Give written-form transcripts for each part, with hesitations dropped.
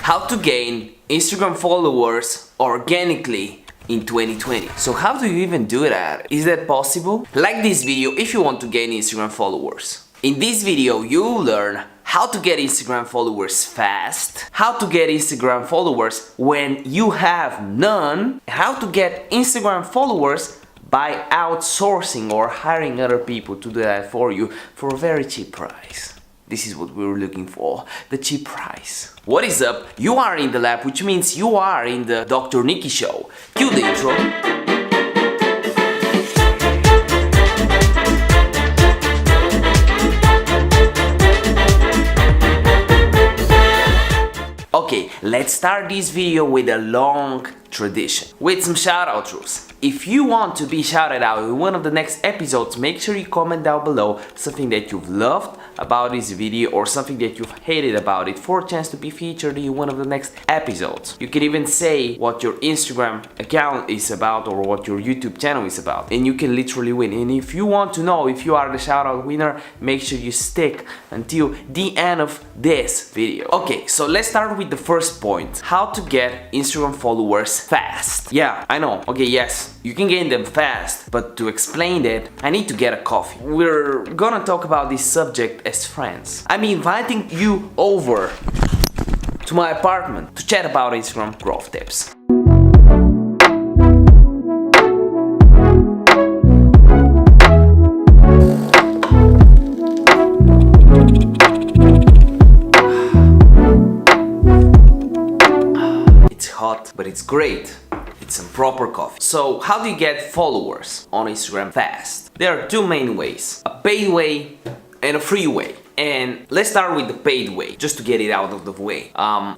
How to gain Instagram followers organically in 2020. So how do you even do that? Is that possible? Like this video if you want to gain Instagram followers. In this video you'll learn how to get Instagram followers fast, how to get Instagram followers when you have none, how to get Instagram followers by outsourcing or hiring other people to do that for you for a very cheap price. This is what we were looking for, the cheap price. What is up? You are in the lab, which means you are in the Dr. Nikki show. Cue the intro. Okay, let's start this video with a long tradition, with some shout-out rules. If you want to be shouted out in one of the next episodes, make sure you comment down below something that you've loved about this video or something that you've hated about it for a chance to be featured in one of the next episodes. You can even say what your Instagram account is about or what your YouTube channel is about, and you can literally win. And if you want to know if you are the shout-out winner, make sure you stick until the end of this video. Okay, so let's start with the first point. How to get Instagram followers fast. Yeah, I know. Okay, yes, you can gain them fast, but to explain that, I need to get a coffee. We're gonna talk about this subject as friends. I'm inviting you over to my apartment to chat about Instagram growth tips. It's hot, but it's great. It's some proper coffee. So how do you get followers on Instagram fast? There are two main ways, a paid way and a free way. And let's start with the paid way, just to get it out of the way.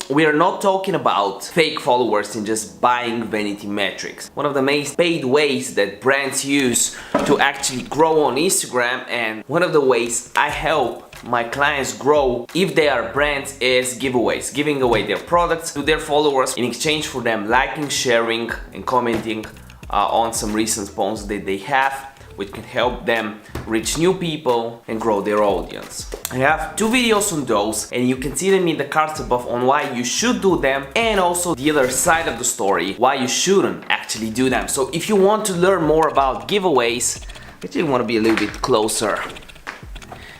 We are not talking about fake followers and just buying vanity metrics. One of the main paid ways that brands use to actually grow on Instagram, and one of the ways I help my clients grow if they are brands, is giveaways, giving away their products to their followers in exchange for them liking, sharing and commenting on some recent posts that they have, which can help them reach new people and grow their audience. I have two videos on those, and you can see them in the cards above on why you should do them, and also the other side of the story, why you shouldn't actually do them. So if you want to learn more about giveaways, I actually want to be a little bit closer.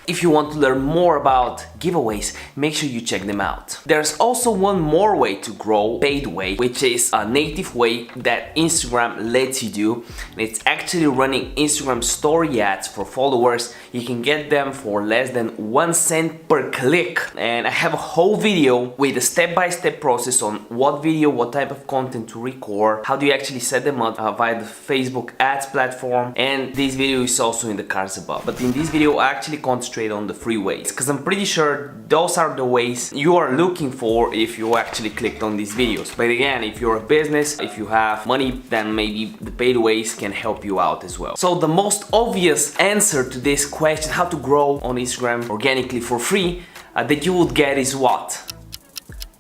If you want to learn more about giveaways, make sure you check them out. There's also one more way to grow, paid way, which is a native way that Instagram lets you do. And it's actually running Instagram story ads for followers. You can get them for less than 1 cent per click. And I have a whole video with a step-by-step process on what video, what type of content to record, how do you actually set them up via the Facebook ads platform. And this video is also in the cards above. But in this video, I actually concentrate on the free ways, because I'm pretty sure those are the ways you are looking for if you actually clicked on these videos. But again, if you're a business, if you have money, then maybe the paid ways can help you out as well. So the most obvious answer to this question, how to grow on Instagram organically for free, that you would get is what?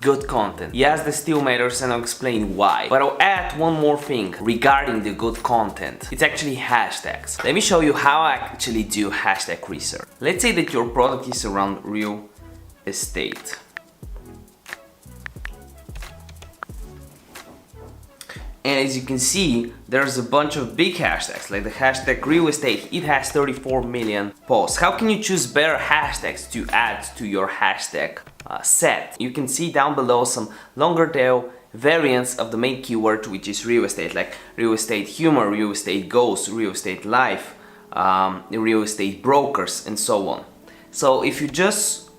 Good content. Yes, this still matters, and I'll explain why. But I'll add one more thing regarding the good content. It's actually hashtags. Let me show you how I actually do hashtag research. Let's say that your product is around real estate. And as you can see, there's a bunch of big hashtags, like the hashtag real estate. It has 34 million posts. How can you choose better hashtags to add to your hashtag set? You can see down below some longer tail variants of the main keyword, which is real estate, like real estate humor, real estate ghost, real estate life, real estate brokers, and so on. So if you just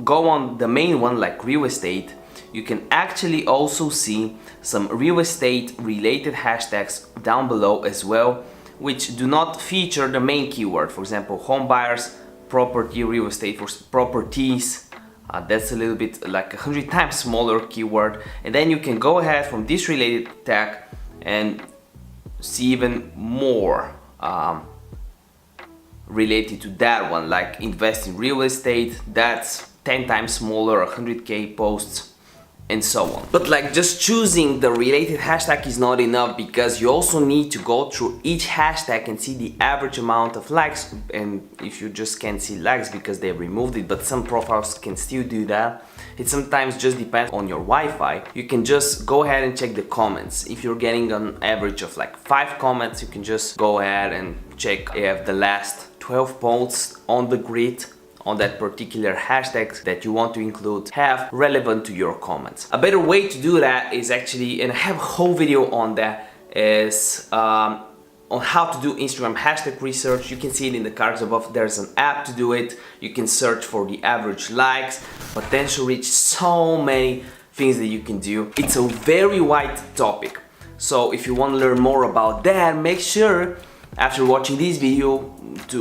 go on the main one, like real estate, you can actually also see some real estate related hashtags down below as well, which do not feature the main keyword. For example, home buyers, property, real estate for properties. That's a little bit like 100 times smaller keyword. And then you can go ahead from this related tag and see even more related to that one, like invest in real estate. That's 10 times smaller, 100k posts, and so on. But like just choosing the related hashtag is not enough, because you also need to go through each hashtag and see the average amount of likes. And if you just can't see likes because they removed it, but some profiles can still do that, it sometimes just depends on your Wi-Fi. You can just go ahead and check the comments. If you're getting an average of like 5 comments, you can just go ahead and check if the last 12 posts on the grid on that particular hashtag that you want to include have relevant to your comments. A better way to do that is actually, and I have a whole video on that, is on how to do Instagram hashtag research. You can see it in the cards above. There's an app to do it. You can search for the average likes, potential reach, so many things that you can do. It's a very wide topic. So if you want to learn more about that, make sure after watching this video to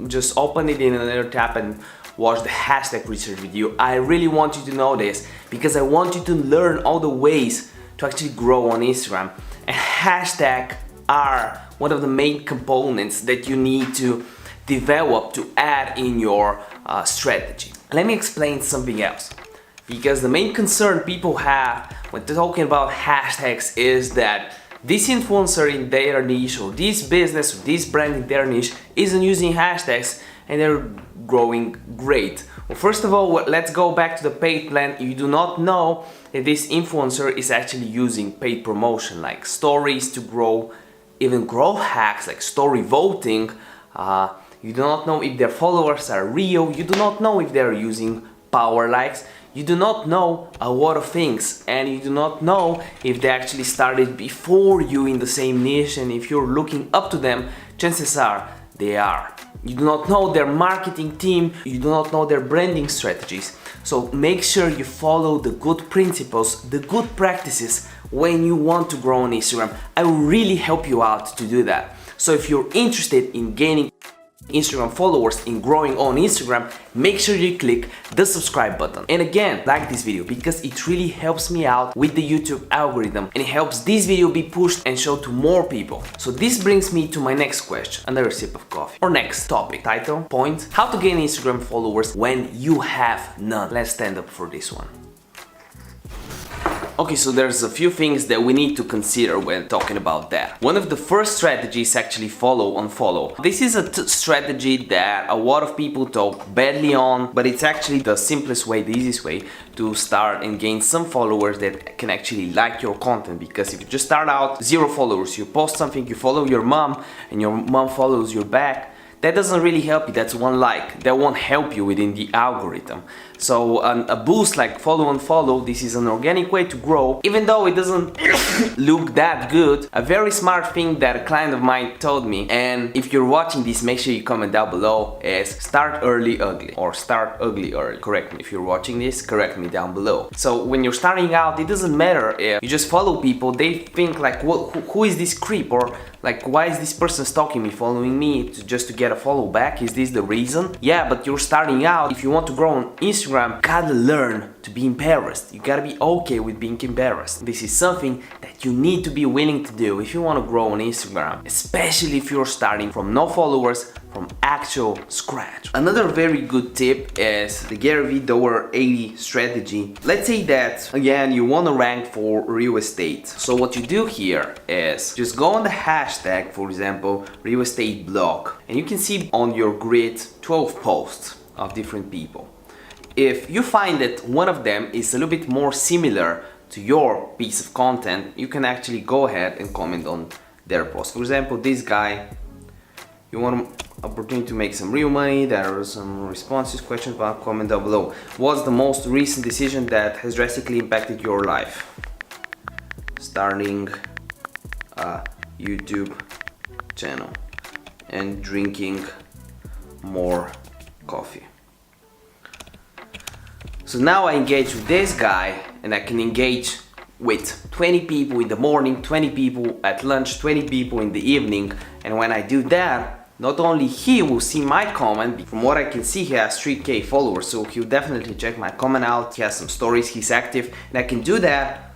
just open it in another tab and watch the hashtag research video. I really want you to know this because I want you to learn all the ways to actually grow on Instagram. And hashtag are one of the main components that you need to develop to add in your strategy. Let me explain something else, because the main concern people have when talking about hashtags is that this influencer in their niche, or this business, or this brand in their niche isn't using hashtags and they're growing great. Well, first of all, let's go back to the paid plan. You do not know that this influencer is actually using paid promotion like stories to grow, even growth hacks like story voting. You do not know if their followers are real. You do not know if they're using power likes. You do not know a lot of things, and you do not know if they actually started before you in the same niche, and if you're looking up to them, chances are they are. You do not know their marketing team, you do not know their branding strategies. So make sure you follow the good principles, the good practices when you want to grow on Instagram. I will really help you out to do that. So if you're interested in gaining Instagram followers, in growing on Instagram, make sure you click the subscribe button. And again, like this video because it really helps me out with the YouTube algorithm, and it helps this video be pushed and shown to more people. So this brings me to my next question, another sip of coffee. Or next topic, title, point, how to gain Instagram followers when you have none. Let's stand up for this one. Okay, so there's a few things that we need to consider when talking about that. One of the first strategies is actually follow unfollow. This is a strategy that a lot of people talk badly on, but it's actually the simplest way, the easiest way to start and gain some followers that can actually like your content. Because if you just start out 0 followers, you post something, you follow your mom, and your mom follows you back, that doesn't really help you. That's 1 like. That won't help you within the algorithm. So a boost like follow and follow, this is an organic way to grow, even though it doesn't look that good. A very smart thing that a client of mine told me, and if you're watching this, make sure you comment down below, is start early ugly, or start ugly early. Correct me if you're watching this, correct me down below. So when you're starting out, it doesn't matter if you just follow people. They think like, who is this creep, or like, why is this person stalking me, following me just to get a follow back? Is this the reason? Yeah, but you're starting out. If you want to grow on Instagram, gotta learn to be embarrassed. You gotta be okay with being embarrassed. This is something that you need to be willing to do if you want to grow on Instagram, especially if you're starting from no followers, from actual scratch. Another very good tip is the Gary Vee Dollar 80 strategy. Let's say that again you want to rank for real estate. So what you do here is just go on the hashtag, for example, real estate blog, and you can see on your grid 12 posts of different people. If you find that one of them is a little bit more similar to your piece of content, you can actually go ahead and comment on their post. For example, this guy, you want an opportunity to make some real money. There are some responses, questions, about comment down below. What's the most recent decision that has drastically impacted your life? Starting a YouTube channel and drinking more coffee. So now I engage with this guy, and I can engage with 20 people in the morning, 20 people at lunch, 20 people in the evening. And when I do that, not only he will see my comment, from what I can see he has 3K followers, so he'll definitely check my comment out. He has some stories, he's active, and I can do that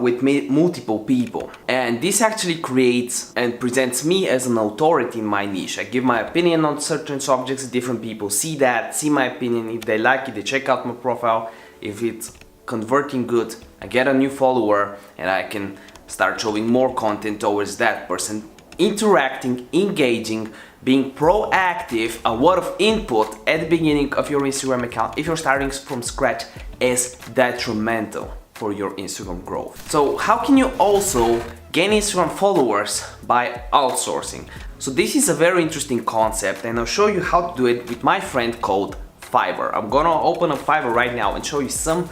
with multiple people. And this actually creates and presents me as an authority in my niche. I give my opinion on certain subjects, different people see that, see my opinion. If they like it, they check out my profile. If it's converting good, I get a new follower and I can start showing more content towards that person, interacting, engaging, being proactive. A lot of input at the beginning of your Instagram account, if you're starting from scratch, is detrimental for your Instagram growth. So how can you also gain Instagram followers? By outsourcing. So this is a very interesting concept, and I'll show you how to do it with my friend called Fiverr. I'm gonna open up Fiverr right now and show you some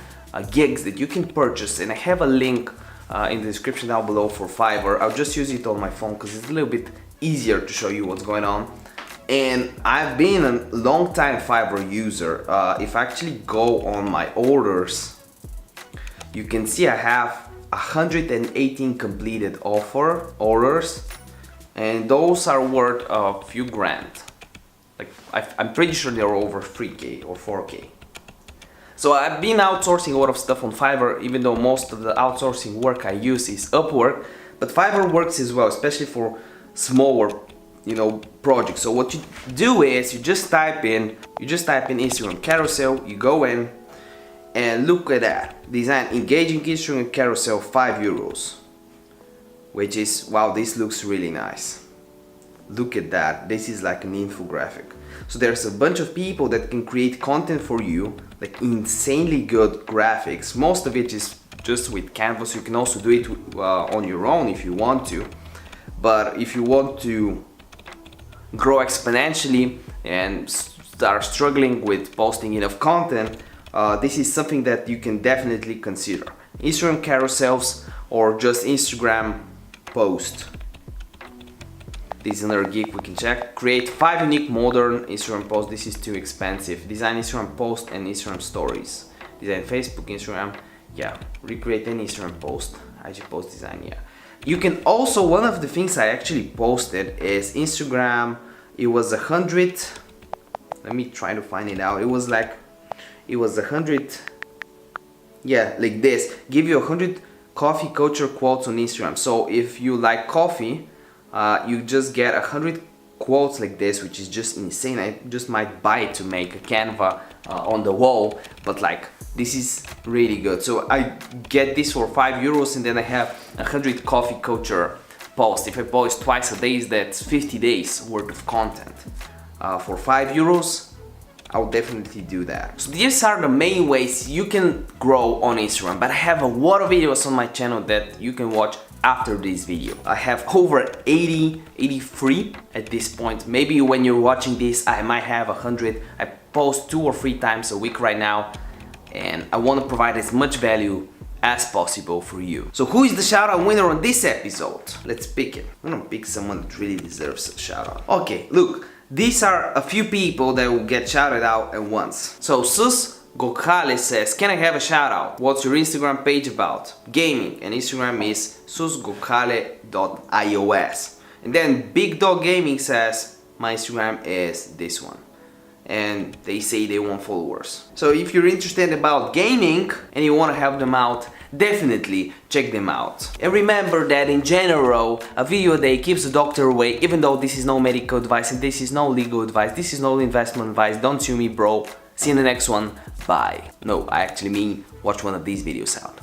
gigs that you can purchase, and I have a link in the description down below for Fiverr. I'll just use it on my phone because it's a little bit easier to show you what's going on. And I've been a long time Fiverr user. If I actually go on my orders, you can see I have 118 completed orders, and those are worth a few grand. Like I'm pretty sure they're over 3K or 4K. So I've been outsourcing a lot of stuff on Fiverr, even though most of the outsourcing work I use is Upwork, but Fiverr works as well, especially for smaller, projects. So what you do is you just type in Instagram carousel, you go in and look at that. Design engaging Instagram carousel, €5, which is, wow, this looks really nice. Look at that, this is like an infographic. So there's a bunch of people that can create content for you, like insanely good graphics. Most of it is just with Canvas. You can also do it on your own if you want to. But if you want to grow exponentially and start struggling with posting enough content, this is something that you can definitely consider. Instagram carousels or just Instagram post. This is another gig we can check. Create 5 unique modern Instagram posts. This is too expensive. Design Instagram post and Instagram stories. Design Facebook, Instagram. Yeah, recreate an Instagram post. IG post design, yeah. You can also, one of the things I actually posted is Instagram. It was 100. Let me try to find it out. It was 100. Yeah, like this. Give you 100 coffee culture quotes on Instagram. So if you like coffee, you just get 100 quotes like this, which is just insane. I just might buy it to make a Canva on the wall, but like this is really good. So I get this for €5, and then I have 100 coffee culture posts. If I post twice a day, that's 50 days worth of content. For €5, I'll definitely do that. So these are the main ways you can grow on Instagram, but I have a lot of videos on my channel that you can watch after this video. I have over 83 at this point. Maybe when you're watching this, I might have 100. I post 2 or 3 times a week right now, and I want to provide as much value as possible for you. So who is the shout out winner on this episode? Let's pick it. I'm gonna pick someone that really deserves a shout out. Okay, look, these are a few people that will get shouted out at once. So Sus Gokale says, can I have a shout out? What's your Instagram page about? Gaming, and Instagram is susgokale.ios. And then Big Dog Gaming says, my Instagram is this one. And they say they want followers. So if you're interested about gaming and you want to help them out, definitely check them out. And remember that in general, a video a day keeps the doctor away, even though this is no medical advice and this is no legal advice, this is no investment advice. Don't sue me, bro. See you in the next one. Bye. No, I actually mean watch one of these videos out.